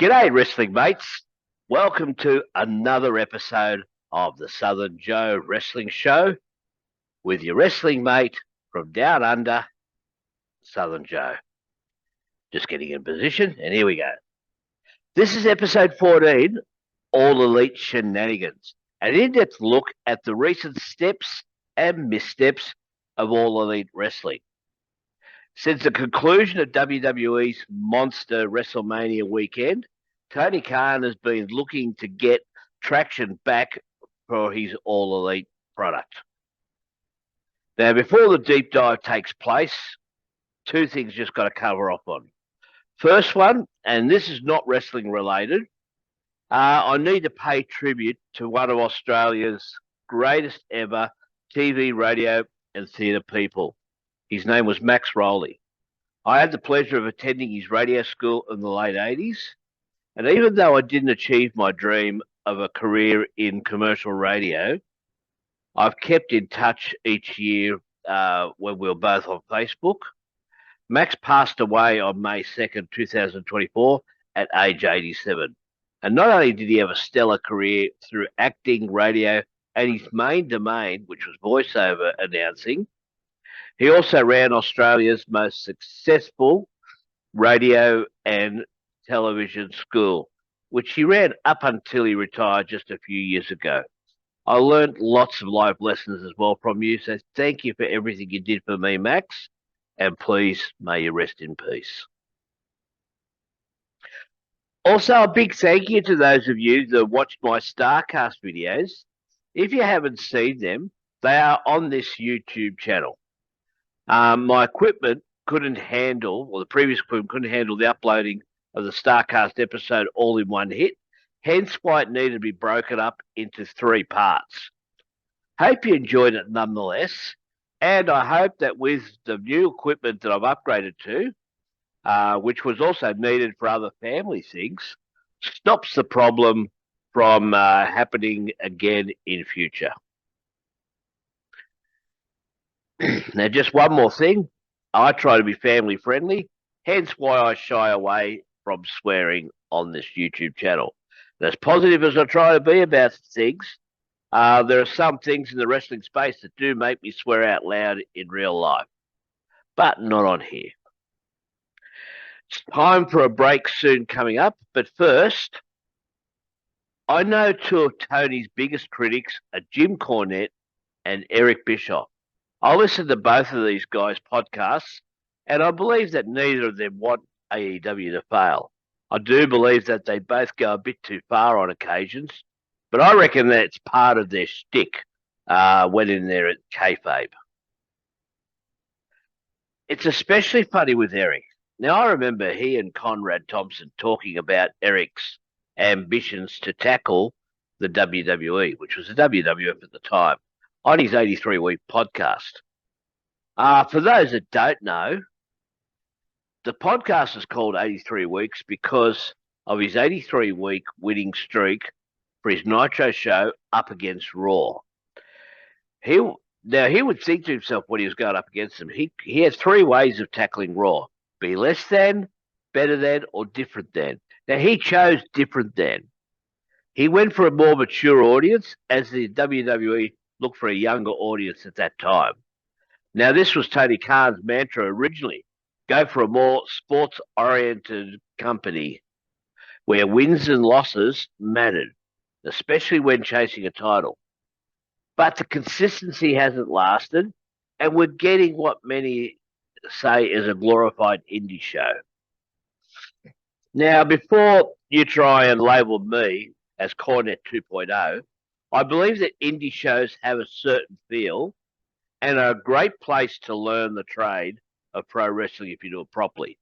G'day, wrestling mates. Welcome to another episode of the Southern Joe Wrestling Show with your wrestling mate from down under, Southern Joe. Just getting in position, and here we go. This is episode 14, All Elite Shenanigans, an in-depth look at the recent steps and missteps of All Elite Wrestling. Since the conclusion of WWE's Monster WrestleMania weekend, Tony Khan has been looking to get traction back for his All Elite product. Now, before the deep dive takes place, two things just got to cover off on. First one, and this is not wrestling related, I need to pay tribute to one of Australia's greatest ever TV, radio, and theatre people. His name was Max Rowley. I had the pleasure of attending his radio school in the late 80s. And even though I didn't achieve my dream of a career in commercial radio, I've kept in touch each year when we were both on Facebook. Max passed away on May 2nd, 2024 at age 87. And not only did he have a stellar career through acting, radio, and his main domain, which was voiceover announcing, he also ran Australia's most successful radio and television school, which he ran up until he retired just a few years ago. I learned lots of life lessons as well from you, so thank you for everything you did for me, Max, and please may you rest in peace. Also, a big thank you to those of you that watched my StarCast videos. If you haven't seen them, they are on this YouTube channel. My equipment couldn't handle, or the previous equipment couldn't handle the uploading of the StarCast episode all in one hit, hence why it needed to be broken up into 3 parts. Hope you enjoyed it nonetheless, and I hope that with the new equipment that I've upgraded to, which was also needed for other family things, stops the problem from happening again in future. Now, just one more thing. I try to be family friendly, hence why I shy away from swearing on this YouTube channel. And as positive as I try to be about things, there are some things in the wrestling space that do make me swear out loud in real life, but not on here. It's time for a break soon coming up, but first, I know 2 of Tony's biggest critics are Jim Cornette and Eric Bischoff. I listen to both of these guys' podcasts, and I believe that neither of them want AEW to fail. I do believe that they both go a bit too far on occasions, but I reckon that it's part of their shtick when in there at kayfabe. It's especially funny with Eric. Now, I remember he and Conrad Thompson talking about Eric's ambitions to tackle the WWE, which was the WWF at the time, on his 83-week podcast. For those that don't know, the podcast is called 83 Weeks because of his 83-week winning streak for his Nitro show up against Raw. He would think to himself when he was going up against them, he has 3 ways of tackling Raw: be less than, better than, or different than. Now, he chose different than. He went for a more mature audience, as the WWE looked for a younger audience at that time. Now, this was Tony Khan's mantra originally: go for a more sports-oriented company where wins and losses mattered, especially when chasing a title. But the consistency hasn't lasted, and we're getting what many say is a glorified indie show. Now, before you try and label me as Cornette 2.0, I believe that indie shows have a certain feel and are a great place to learn the trade of pro wrestling if you do it properly.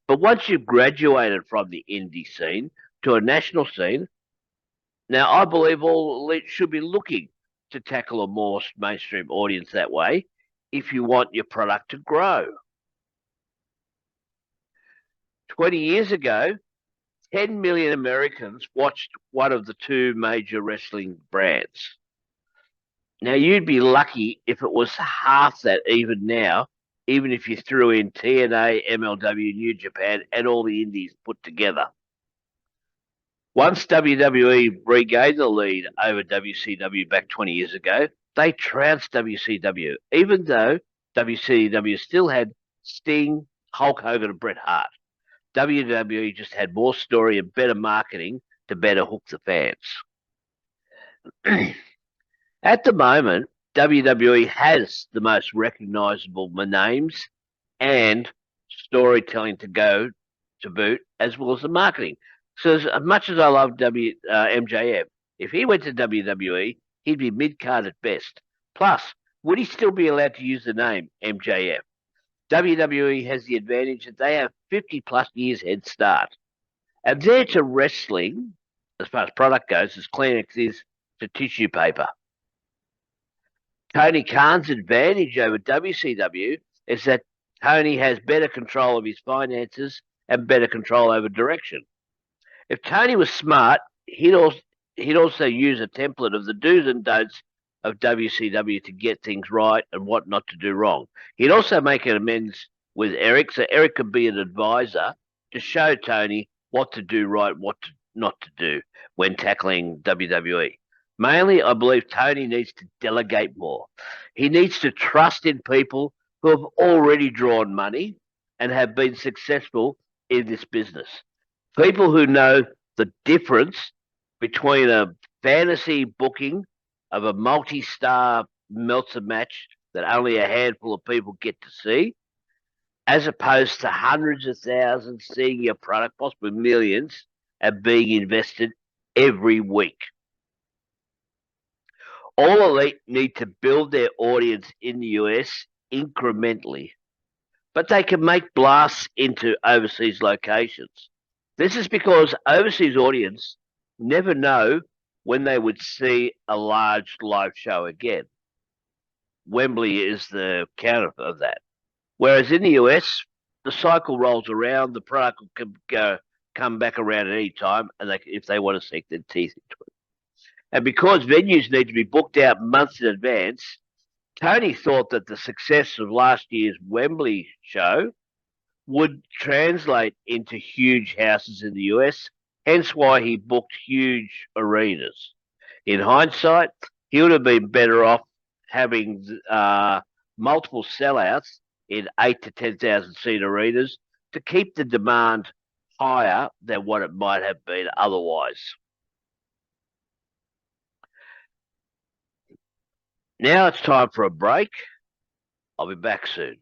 But once you've graduated from the indie scene to a national scene, now I believe all elite should be looking to tackle a more mainstream audience that way if you want your product to grow. 20 years ago, 10 million Americans watched one of the 2 major wrestling brands. Now, you'd be lucky if it was half that even now, even if you threw in TNA, MLW, New Japan, and all the indies put together. Once WWE regained the lead over WCW back 20 years ago, they trounced WCW, even though WCW still had Sting, Hulk Hogan, and Bret Hart. WWE just had more story and better marketing to better hook the fans. At the moment, WWE has the most recognizable names and storytelling to go to boot, as well as the marketing. So as much as I love MJF, if he went to WWE, he'd be mid-card at best. Plus, would he still be allowed to use the name MJF? WWE has the advantage that they have 50-plus years head start. And they're to wrestling, as far as product goes, as Kleenex is to tissue paper. Tony Khan's advantage over WCW is that Tony has better control of his finances and better control over direction. If Tony was smart, he'd also use a template of the do's and don'ts of WCW to get things right and what not to do wrong. He'd also make an amends with Eric, so Eric could be an advisor to show Tony what to do right, what not to do when tackling WWE. Mainly, I believe Tony needs to delegate more. He needs to trust in people who have already drawn money and have been successful in this business. People who know the difference between a fantasy booking of a multi-star Meltzer match that only a handful of people get to see, as opposed to hundreds of thousands seeing your product, possibly millions, and being invested every week. All Elite need to build their audience in the US incrementally, but they can make blasts into overseas locations. This is because overseas audience never know when they would see a large live show again. Wembley is the counter of that. Whereas in the US, the cycle rolls around, the product can come back around at any time, and if they want to sink their teeth into it. And because venues need to be booked out months in advance, Tony thought that the success of last year's Wembley show would translate into huge houses in the US, hence why he booked huge arenas. In hindsight, he would have been better off having multiple sellouts in 8 to 10,000 seat arenas to keep the demand higher than what it might have been otherwise. Now it's time for a break. I'll be back soon.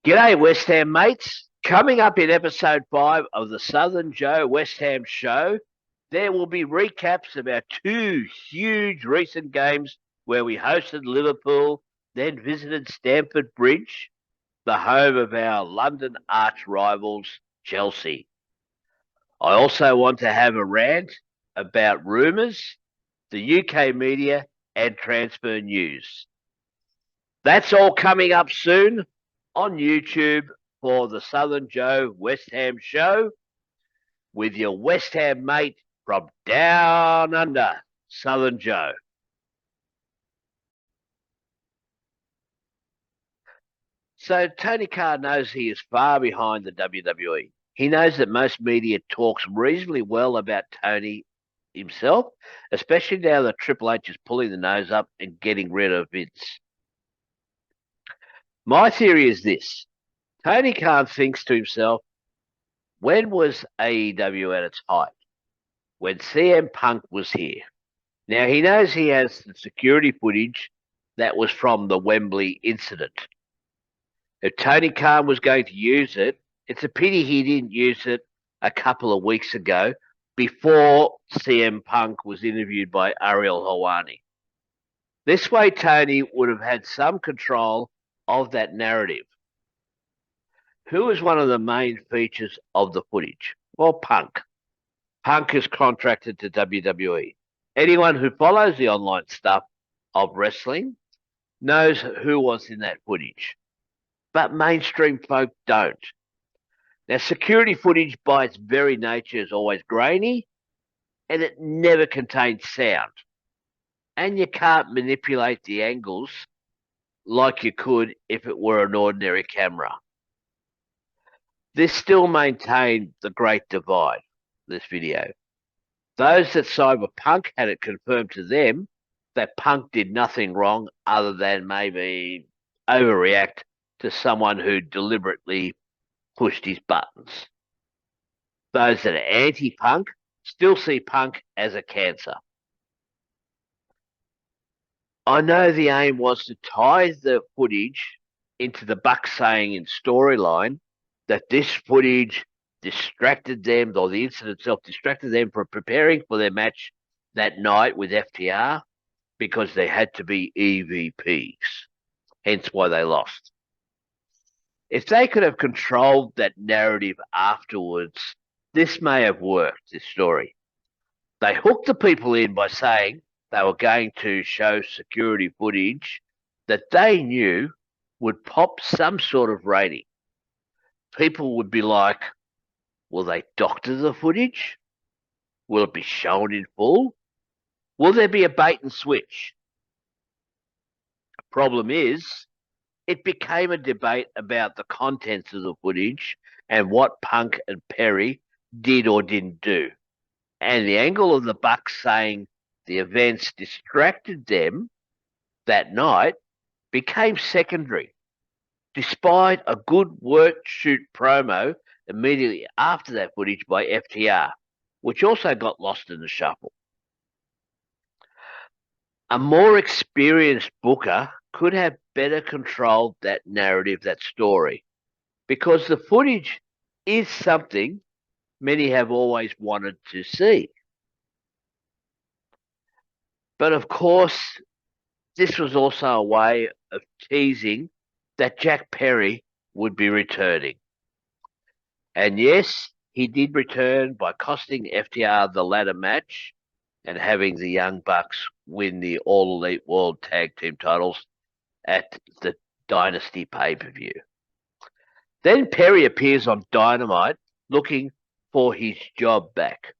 G'day, West Ham mates. Coming up in episode 5 of the Southern Joe West Ham Show, there will be recaps of our 2 huge recent games where we hosted Liverpool, then visited Stamford Bridge, the home of our London arch rivals, Chelsea. I also want to have a rant about rumours, the UK media, and transfer news. That's all coming up soon on YouTube for the Southern Joe West Ham Show with your West Ham mate from down under, Southern Joe. So Tony Khan knows he is far behind the WWE. He knows that most media talks reasonably well about Tony himself, especially now that Triple H is pulling the nose up and getting rid of Vince. My theory is this. Tony Khan thinks to himself, when was AEW at its height? When CM Punk was here. Now, he knows he has the security footage that was from the Wembley incident. If Tony Khan was going to use it, it's a pity he didn't use it a couple of weeks ago before CM Punk was interviewed by Ariel Helwani. This way, Tony would have had some control of that narrative. Who is one of the main features of the footage? Well, Punk. Punk is contracted to WWE. Anyone who follows the online stuff of wrestling knows who was in that footage, but mainstream folk don't. Now, security footage by its very nature is always grainy, and it never contains sound. And you can't manipulate the angles like you could if it were an ordinary camera. This still maintained the great divide, this video. Those that side with Punk had it confirmed to them that Punk did nothing wrong other than maybe overreact to someone who deliberately pushed his buttons. Those that are anti-Punk still see Punk as a cancer. I know the aim was to tie the footage into the Bucks saying in storyline that this footage distracted them, or the incident itself distracted them from preparing for their match that night with FTR because they had to be EVPs, hence why they lost. If they could have controlled that narrative afterwards, this may have worked, this story. They hooked the people in by saying they were going to show security footage that they knew would pop some sort of rating. People would be like, will they doctor the footage? Will it be shown in full? Will there be a bait and switch? Problem is, it became a debate about the contents of the footage and what Punk and Perry did or didn't do. And the angle of the Bucks saying the events distracted them that night became secondary, despite a good work shoot promo immediately after that footage by FTR, which also got lost in the shuffle. A more experienced booker could have better controlled that narrative, that story, because the footage is something many have always wanted to see. But of course, this was also a way of teasing that Jack Perry would be returning. And yes, he did return by costing FTR the ladder match and having the Young Bucks win the All Elite World Tag Team titles at the Dynasty pay-per-view. Then Perry appears on Dynamite looking for his job back.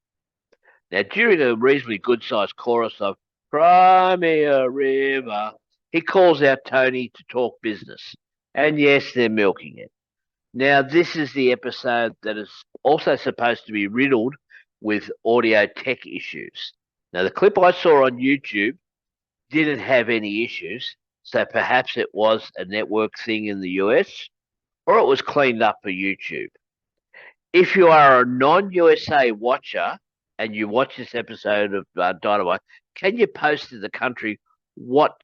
Now, during a reasonably good-sized chorus of "Cry Me a River," he calls out Tony to talk business. And yes, they're milking it. Now, this is the episode that is also supposed to be riddled with audio tech issues. Now, the clip I saw on YouTube didn't have any issues, so perhaps it was a network thing in the US, or it was cleaned up for YouTube. If you are a non-USA watcher and you watch this episode of Dynamite, can you post to the country what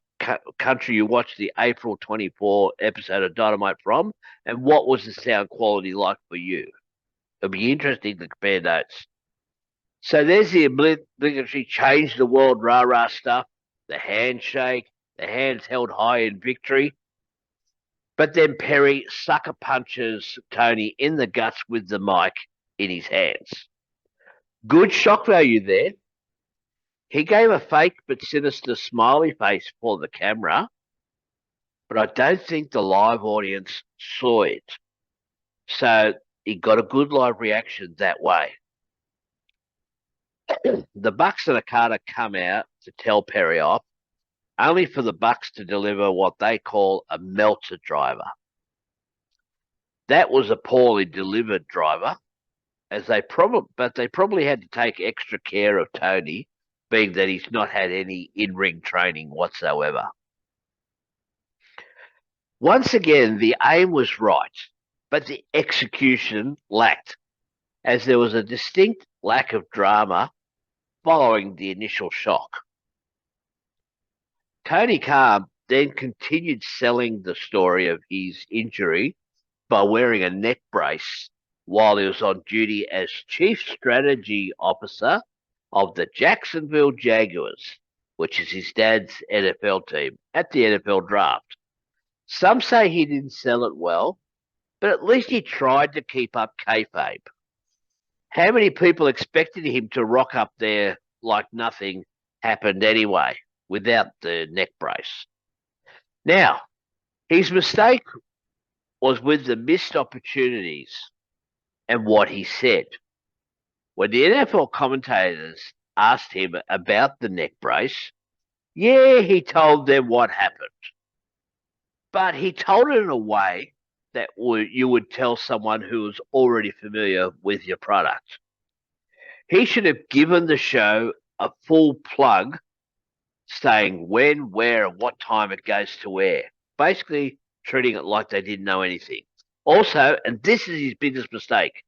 country you watched the April 24 episode of Dynamite from, and what was the sound quality like for you? It'll be interesting to compare notes. So there's the obligatory change the world rah-rah stuff, the handshake, the hands held high in victory. But then Perry sucker punches Tony in the guts with the mic in his hands. Good shock value there. He gave a fake but sinister smiley face for the camera, but I don't think the live audience saw it. So he got a good live reaction that way. The Bucks and Okada come out to tell Perry off, only for the Bucks to deliver what they call a Meltzer driver. That was a poorly delivered driver, but they probably had to take extra care of Tony, being that he's not had any in-ring training whatsoever. Once again, the aim was right, but the execution lacked, as there was a distinct lack of drama following the initial shock. Tony Khan then continued selling the story of his injury by wearing a neck brace while he was on duty as Chief Strategy Officer of the Jacksonville Jaguars, which is his dad's NFL team, at the NFL draft. Some say he didn't sell it well, but at least he tried to keep up kayfabe. How many people expected him to rock up there like nothing happened anyway, without the neck brace? Now, his mistake was with the missed opportunities and what he said. When the NFL commentators asked him about the neck brace, yeah, he told them what happened. But he told it in a way that you would tell someone who was already familiar with your product. He should have given the show a full plug saying when, where, and what time it goes to air. Basically, treating it like they didn't know anything. Also, and this is his biggest mistake,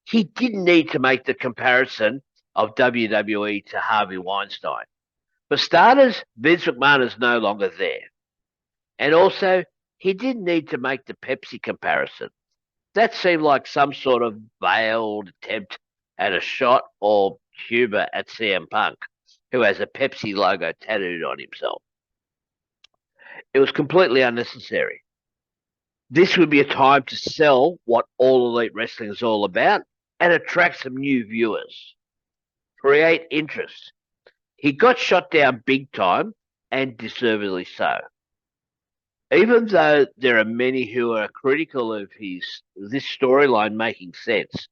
he didn't need to make the comparison of WWE to Harvey Weinstein. For starters, Vince McMahon is no longer there. And also, he didn't need to make the Pepsi comparison. That seemed like some sort of veiled attempt at a shot or humor at CM Punk, who has a Pepsi logo tattooed on himself. It was completely unnecessary. This would be a time to sell what All Elite Wrestling is all about and attract some new viewers. Create interest. He got shot down big time, and deservedly so. Even though there are many who are critical of this storyline making sense,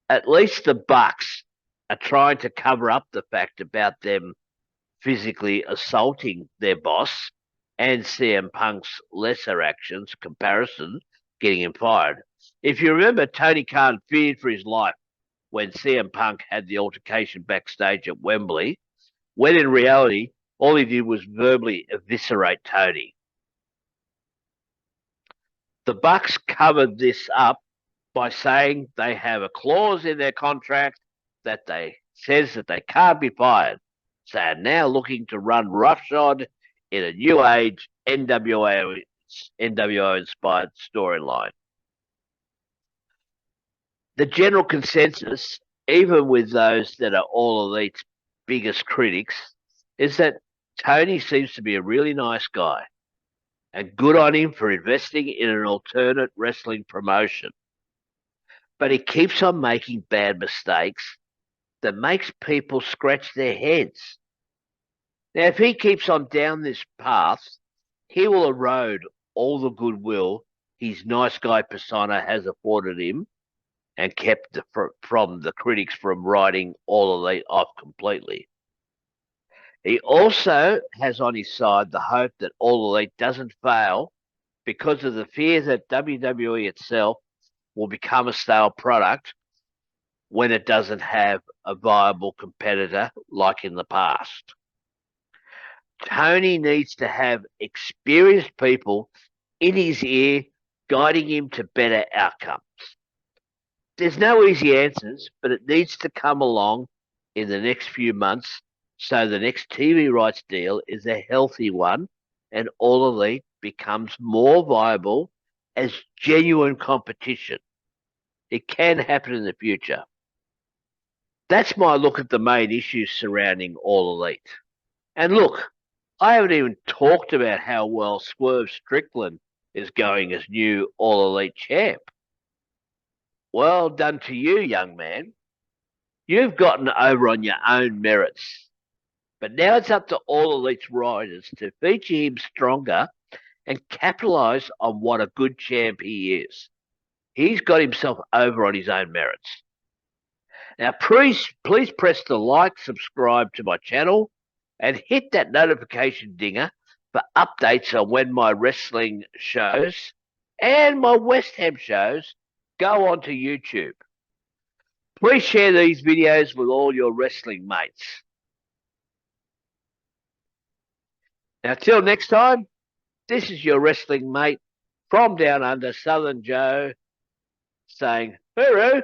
at least the Bucks are trying to cover up the fact about them physically assaulting their boss and CM Punk's lesser actions comparison getting him fired. If you remember, Tony Khan feared for his life when CM Punk had the altercation backstage at Wembley, when in reality, all he did was verbally eviscerate Tony. The Bucks covered this up by saying they have a clause in their contract that says that they can't be fired. So are now looking to run roughshod in a new age NWO inspired storyline. The general consensus, even with those that are All Elite's biggest critics, is that Tony seems to be a really nice guy, and good on him for investing in an alternate wrestling promotion. But he keeps on making bad mistakes that makes people scratch their heads. Now, if he keeps on down this path, he will erode all the goodwill his nice guy persona has afforded him and kept from the critics from writing All Elite off completely. He also has on his side the hope that All Elite doesn't fail because of the fear that WWE itself will become a stale product when it doesn't have a viable competitor like in the past. Tony needs to have experienced people in his ear guiding him to better outcomes. There's no easy answers, but it needs to come along in the next few months so the next TV rights deal is a healthy one and All Elite becomes more viable as genuine competition. It can happen in the future. That's my look at the main issues surrounding All Elite. And look, I haven't even talked about how well Swerve Strickland is going as new All Elite champ. Well done to you, young man. You've gotten over on your own merits. But now it's up to All Elite's riders to feature him stronger and capitalise on what a good champ he is. He's got himself over on his own merits. Now, please press the like, subscribe to my channel, and hit that notification dinger for updates on when my wrestling shows and my West Ham shows go onto YouTube. Please share these videos with all your wrestling mates. Now, till next time, this is your wrestling mate from down under, Southern Joe, saying, hooroo!